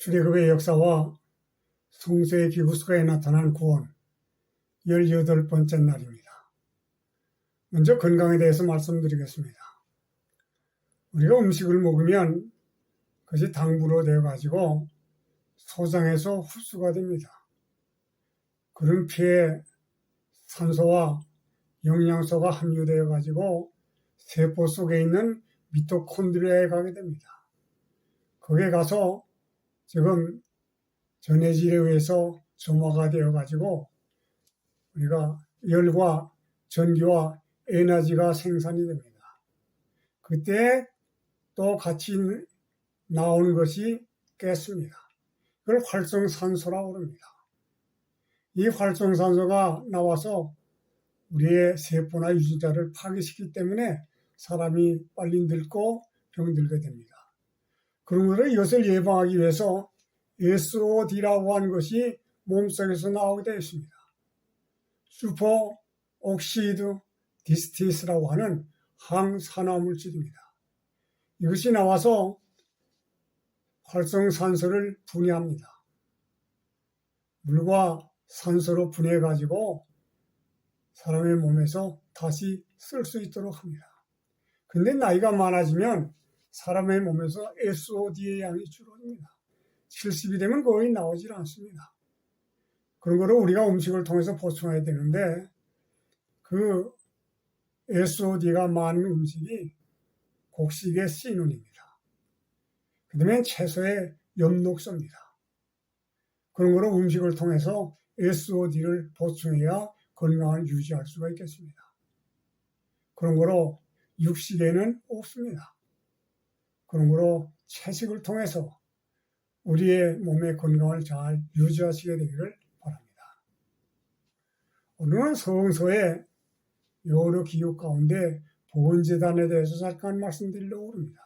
출애굽의 역사와 성서의 기구수가에 나타난 구원 18번째 날입니다. 먼저 건강에 대해서 말씀드리겠습니다. 우리가 음식을 먹으면 그것이 당부로 되어가지고 소장에서 흡수가 됩니다. 그런 피에 산소와 영양소가 함유되어가지고 세포 속에 있는 미토콘드리아에 가게 됩니다. 거기에 가서 지금 전해질에 의해서 점화가 되어가지고 우리가 열과 전기와 에너지가 생산이 됩니다. 그때 또 같이 나오는 것이 가스입니다. 그걸 활성산소라고 합니다. 이 활성산소가 나와서 우리의 세포나 유전자를 파괴시키기 때문에 사람이 빨리 늙고 병들게 됩니다. 그러므로 이것을 예방하기 위해서 SOD라고 하는 것이 몸속에서 나오게 되어 있습니다. 슈퍼 옥시드 디스티스라고 하는 항산화물질입니다. 이것이 나와서 활성산소를 분해합니다. 물과 산소로 분해해가지고 사람의 몸에서 다시 쓸 수 있도록 합니다. 근데 나이가 많아지면 사람의 몸에서 SOD의 양이 줄어듭니다. 70이 되면 거의 나오질 않습니다. 그런 거를 우리가 음식을 통해서 보충해야 되는데 그 SOD가 많은 음식이 곡식의 씨눈입니다. 그 다음에 채소의 엽록소입니다. 그런 거로 음식을 통해서 SOD를 보충해야 건강을 유지할 수가 있겠습니다. 그런 거로 육식에는 없습니다. 그런 거로 채식을 통해서 우리의 몸의 건강을 잘 유지하시게 되기를 바랍니다. 오늘은 성서의 여러 기록 가운데 보훈제단에 대해서 잠깐 말씀드리려고 합니다.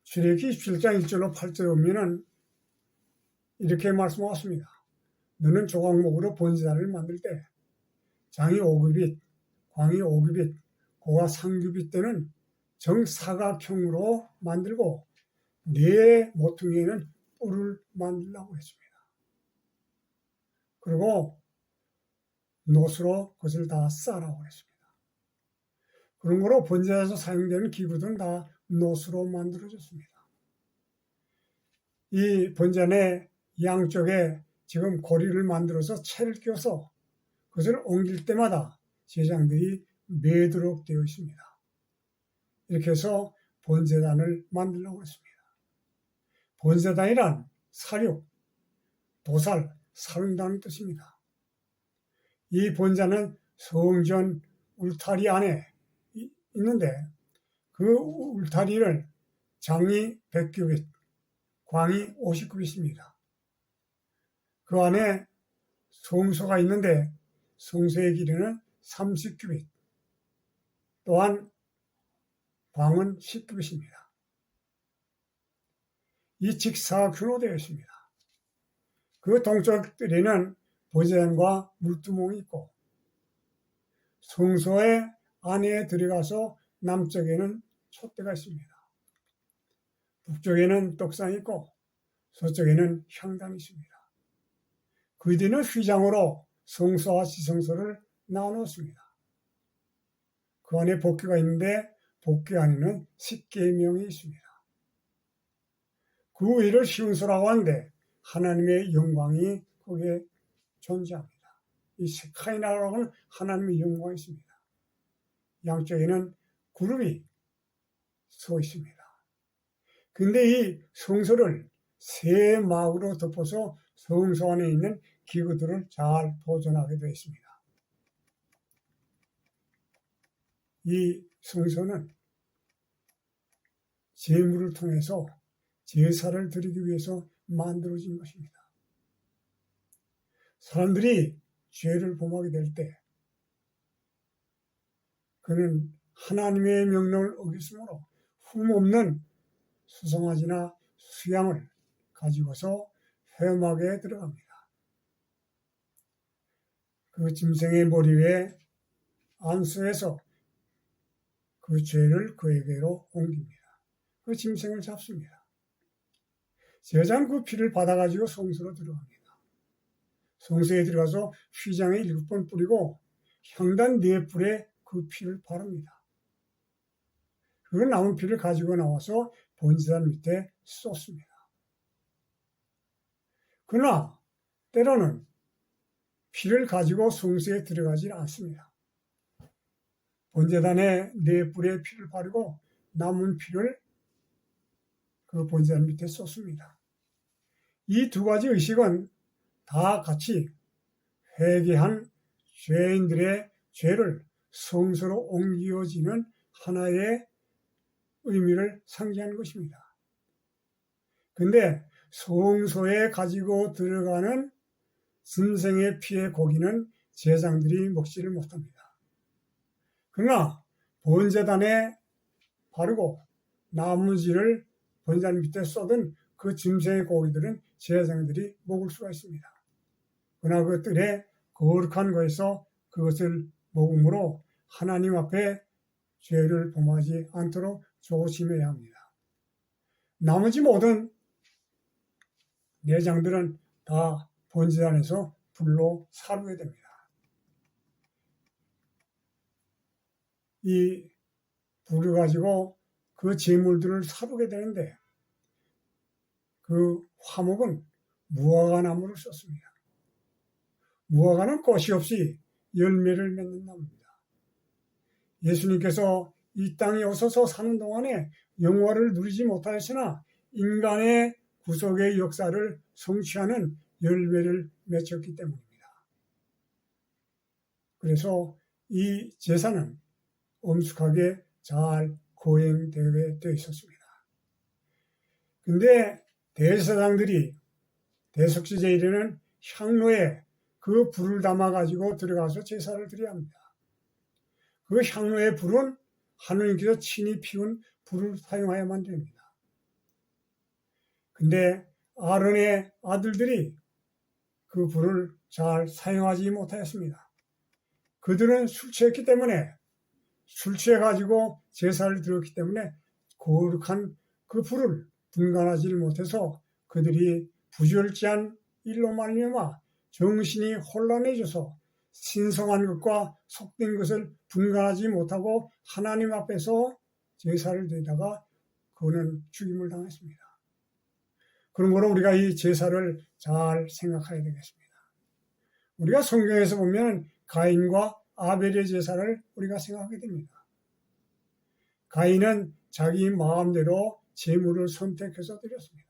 출애굽기 17장 1절로 8절에 보면은 이렇게 말씀하십니다. 너는 조각목으로 번제단을 만들 때 장이 5규빗, 광이 5규빗, 고가 3규빗 되는 정사각형으로 만들고 네 모퉁이에는 뿔을 만들라고 했습니다. 그리고 노수로 그것을 다 싸라고 했습니다. 그런 거로 번제에서 사용되는 기구들은 다 노수로 만들어졌습니다. 이 번제의 양쪽에 지금 고리를 만들어서 채를 껴서 그것을 옮길 때마다 제장들이 매도록 되어 있습니다. 이렇게 해서 번제단을 만들려고 했습니다. 번제단이란 사륙, 도살, 사른다는 뜻입니다. 이 번제는 성전 울타리 안에 있는데 그 울타리를 장이 100규빗, 광이 50규빗입니다. 그 안에 성소가 있는데 성소의 길이는 30규빗, 또한 광은 10규빗입니다. 이 직사각형으로 되어 있습니다. 그 동쪽들에는 보제단과 물두멍이 있고 성소의 안에 들어가서 남쪽에는 촛대가 있습니다. 북쪽에는 떡상이 있고 서쪽에는 향단이 있습니다. 그 뒤는 휘장으로 성소와 지성소를 나누었습니다. 그 안에 복귀가 있는데 복귀 안에는 십계명이 있습니다. 그 위를 시운소라고 하는데 하나님의 영광이 거기에 존재합니다. 이 세카이나라고 하는 하나님의 영광이 있습니다. 양쪽에는 구름이 서 있습니다. 근데 이 성소를 새 막으로 덮어서 성소 안에 있는 기구들을 잘 보존하게 되어 있습니다. 이 성소는 제물을 통해서 제사를 드리기 위해서 만들어진 것입니다. 사람들이 죄를 범하게 될 때 그는 하나님의 명령을 어겼으므로 흠없는 수송아지나 수양을 가지고서 회막에 들어갑니다. 그 짐승의 머리 위에 안수해서 그 죄를 그에게로 옮깁니다. 그 짐승을 잡습니다. 제사장은 그 피를 받아가지고 성소로 들어갑니다. 성소에 들어가서 휘장에 7번 뿌리고 향단 4뿔에 그 피를 바릅니다. 그 남은 피를 가지고 나와서 번제단 밑에 쏟습니다. 그러나 때로는 피를 가지고 성소에 들어가지 않습니다. 번제단에 4뿔의 피를 바르고 남은 피를 그 번제단 밑에 쏟습니다. 이 2가지 의식은 다 같이 회개한 죄인들의 죄를 성소로 옮겨지는 하나의 의미를 상징하는 것입니다. 근데 성소에 가지고 들어가는 짐승의 피의 고기는 제사장들이 먹지를 못합니다. 그러나 번제단에 바르고 나머지를 번제단 밑에 쏟은 그 짐승의 고기들은 제사장들이 먹을 수가 있습니다. 그러나 그것들의 거룩한 것에서 그것을 먹음으로 하나님 앞에 죄를 범하지 않도록 조심해야 합니다. 나머지 모든 내장들은 다 번제단에서 불로 사르게 됩니다. 이 불을 가지고 그 제물들을 사르게 되는데 그 화목은 무화과나무를 썼습니다. 무화과는 꽃이 없이 열매를 맺는 나무입니다. 예수님께서 이 땅에 오셔서 사는 동안에 영화를 누리지 못하였으나 인간의 구속의 역사를 성취하는 열매를 맺혔기 때문입니다. 그래서 이 제사는 엄숙하게 잘 거행되게 되어 있었습니다. 근데 대제사장들이 대속죄제일에는 향로에 그 불을 담아가지고 들어가서 제사를 드려야 합니다. 그 향로의 불은 하느님께서 친히 피운 불을 사용해야만 됩니다. 근데 아론의 아들들이 그 불을 잘 사용하지 못하였습니다. 그들은 술 취했기 때문에 술 취해가지고 제사를 드렸기 때문에 거룩한 그 불을 분간하지 못해서 그들이 부절제한 일로 말미암아 정신이 혼란해져서 신성한 것과 속된 것을 분간하지 못하고 하나님 앞에서 제사를 드리다가 그는 죽임을 당했습니다. 그러므로 우리가 이 제사를 잘 생각해야 되겠습니다. 우리가 성경에서 보면 가인과 아벨의 제사를 우리가 생각하게 됩니다. 가인은 자기 마음대로 제물을 선택해서 드렸습니다.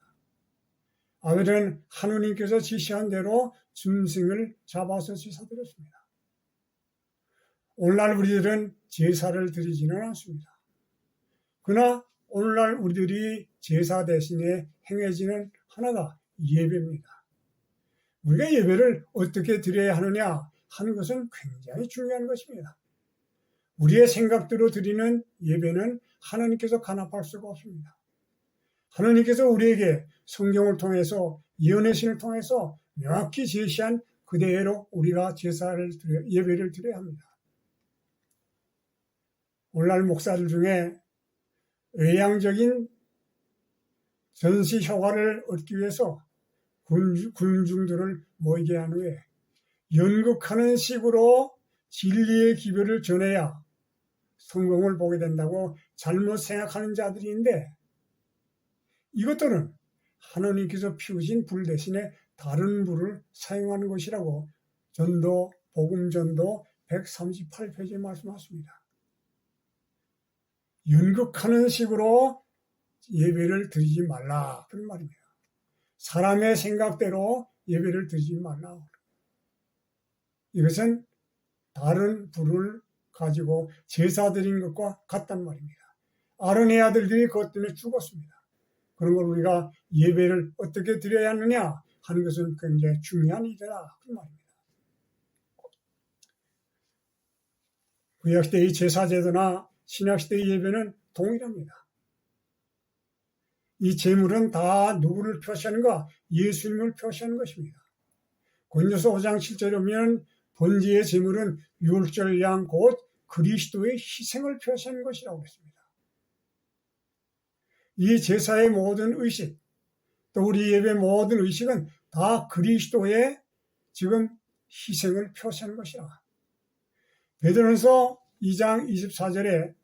아벨은 하느님께서 지시한 대로 짐승을 잡아서 제사드렸습니다. 오늘날 우리들은 제사를 드리지는 않습니다. 그러나 오늘날 우리들이 제사 대신에 행해지는 하나가 예배입니다. 우리가 예배를 어떻게 드려야 하느냐 하는 것은 굉장히 중요한 것입니다. 우리의 생각대로 드리는 예배는 하나님께서 간합할 수가 없습니다. 하나님께서 우리에게 성경을 통해서 예언의 신을 통해서 명확히 제시한 그대로 우리가 예배를 드려야 합니다. 오늘날 목사들 중에 외향적인 전시 효과를 얻기 위해서 군중들을 모이게 한 후에 연극하는 식으로 진리의 기별을 전해야 성공을 보게 된다고 잘못 생각하는 자들이 있는데 이것들은 하나님께서 피우신 불 대신에 다른 불을 사용하는 것이라고 전도 복음전도 138페이지에 말씀하십니다. 연극하는 식으로 예배를 드리지 말라 그런 말입니다. 사람의 생각대로 예배를 드리지 말라. 이것은 다른 불을 가지고 제사 드린 것과 같단 말입니다. 아론의 아들들이 그것 때문에 죽었습니다. 그런 걸 우리가 예배를 어떻게 드려야 하느냐 하는 것은 굉장히 중요한 일이다 그 말입니다. 구약시대의 제사제도나 신약시대의 예배는 동일합니다. 이 제물은 다 누구를 표시하는가? 예수님을 표시하는 것입니다. 고린도서 5장 7절에 보면 번제의 제물은 율절 양 곧 그리스도의 희생을 표시하는 것이라고 했습니다. 이 제사의 모든 의식 또 우리 예배 모든 의식은 다 그리스도의 지금 희생을 표시하는 것이라. 베드로전서 2장 24절에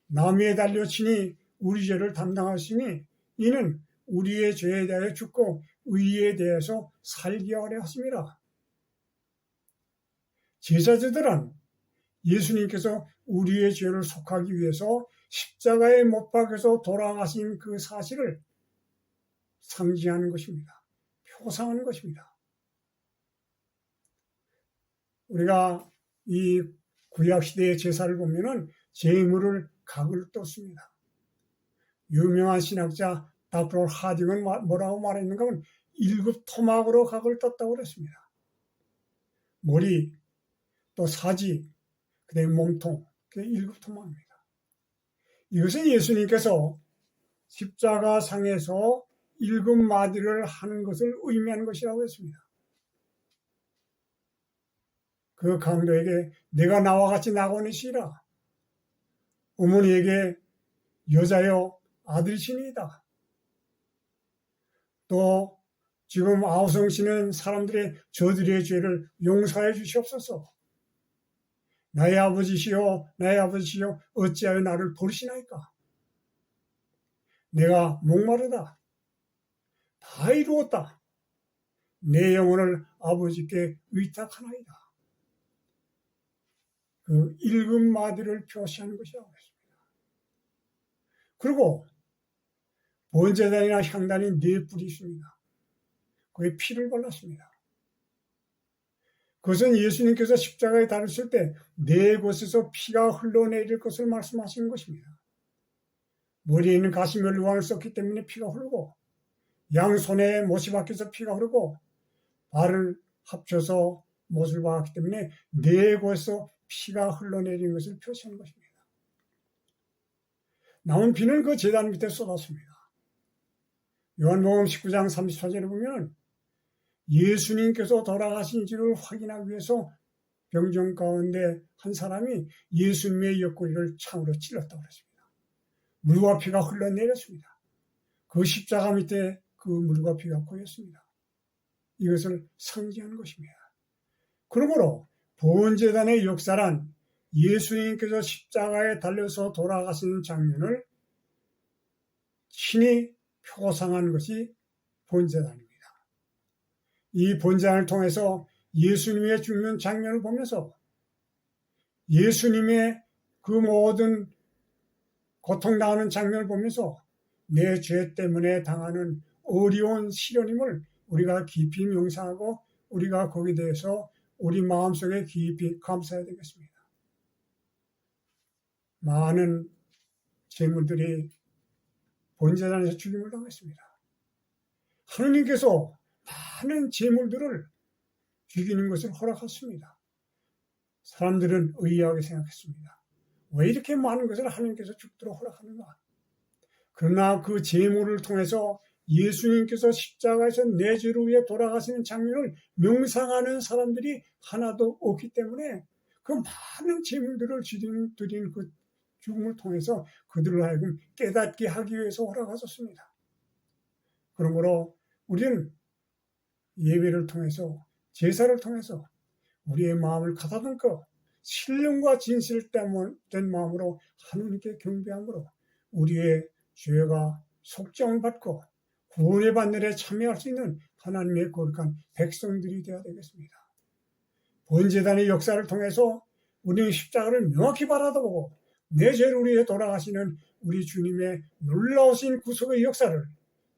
나무에 달려 치니 우리 죄를 담당하시니 이는 우리의 죄에 대하여 죽고 의에 대해서 살게 하려 하심이라. 제자들은 예수님께서 우리의 죄를 속하기 위해서 십자가에 못 박혀서 돌아가신 그 사실을 상징하는 것입니다. 표상하는 것입니다. 우리가 이 구약시대의 제사를 보면은 제물을 각을 떴습니다. 유명한 신학자 닥터 하딩은 뭐라고 말했는가 하면 1급 토막으로 각을 떴다고 그랬습니다. 머리, 또 사지, 그다음에 몸통, 그게 1급 토막입니다. 이것은 예수님께서 십자가 상에서 1급 마디를 하는 것을 의미하는 것이라고 했습니다. 그 강도에게 내가 나와 같이 나가느시라. 어머니에게 여자여 아들이시니이다. 또 지금 아우성시는 사람들의 저들의 죄를 용서해 주시옵소서. 나의 아버지시여 나의 아버지시여 어찌하여 나를 버리시나이까. 내가 목마르다. 다 이루었다. 내 영혼을 아버지께 의탁하나이다. 그 1급 마디를 표시하는 것이라고 했습니다. 그리고 번제단이나 향단이 4뿔이 있습니다. 거기에 피를 발랐습니다. 그것은 예수님께서 십자가에 달으실 때 4곳에서 피가 흘러내릴 것을 말씀하시는 것입니다. 머리에 있는 가시면류관을 썼기 때문에 피가 흐르고, 양손에 못이 박혀서 피가 흐르고, 발을 합쳐서 못을 박았기 때문에 4곳에서 피가 흘러내리는 것을 표시하는 것입니다. 남은 피는 그 제단 밑에 쏟았습니다. 요한복음 19장 34절에 보면 예수님께서 돌아가신지를 확인하기 위해서 병정 가운데 한 사람이 예수님의 옆구리를 창으로 찔렀다고 그랬습니다. 물과 피가 흘러내렸습니다. 그 십자가 밑에 그 물과 피가 고였습니다. 이것을 상징하는 것입니다. 그러므로 번제단의 역사란 예수님께서 십자가에 달려서 돌아가시는 장면을 친히 표상한 것이 번제단입니다. 이 번제단을 통해서 예수님의 죽는 장면을 보면서 예수님의 그 모든 고통당하는 장면을 보면서 내 죄 때문에 당하는 어려운 시련임을 우리가 깊이 명상하고 우리가 거기에 대해서 우리 마음속에 깊이 감사해야 되겠습니다. 많은 제물들이 번제단에서 죽임을 당했습니다. 하느님께서 많은 제물들을 죽이는 것을 허락했습니다. 사람들은 의아하게 생각했습니다. 왜 이렇게 많은 것을 하느님께서 죽도록 허락하는가? 그러나 그 제물을 통해서 예수님께서 십자가에서 내 죄를 위해 돌아가시는 장면을 명상하는 사람들이 하나도 없기 때문에 그 많은 제물들을 드리는 그 죽음을 통해서 그들을 하여금 깨닫게 하기 위해서 허락하셨습니다. 그러므로 우리는 예배를 통해서 제사를 통해서 우리의 마음을 가다듬고 신령과 진실된 마음으로 하나님께 경배함으로 우리의 죄가 속정을 받고 구원의 반열에 참여할 수 있는 하나님의 거룩한 백성들이 되어야 되겠습니다. 번제단의 역사를 통해서 우리는 십자가를 명확히 바라보고 내 죄를 위해 돌아가시는 우리 주님의 놀라우신 구속의 역사를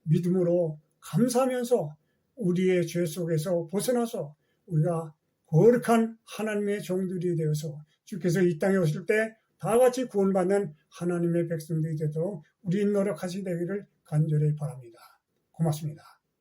믿음으로 감사하면서 우리의 죄 속에서 벗어나서 우리가 거룩한 하나님의 종들이 되어서 주께서 이 땅에 오실 때 다 같이 구원받는 하나님의 백성들이 되도록 우리 노력하시게 되기를 간절히 바랍니다. 고맙습니다.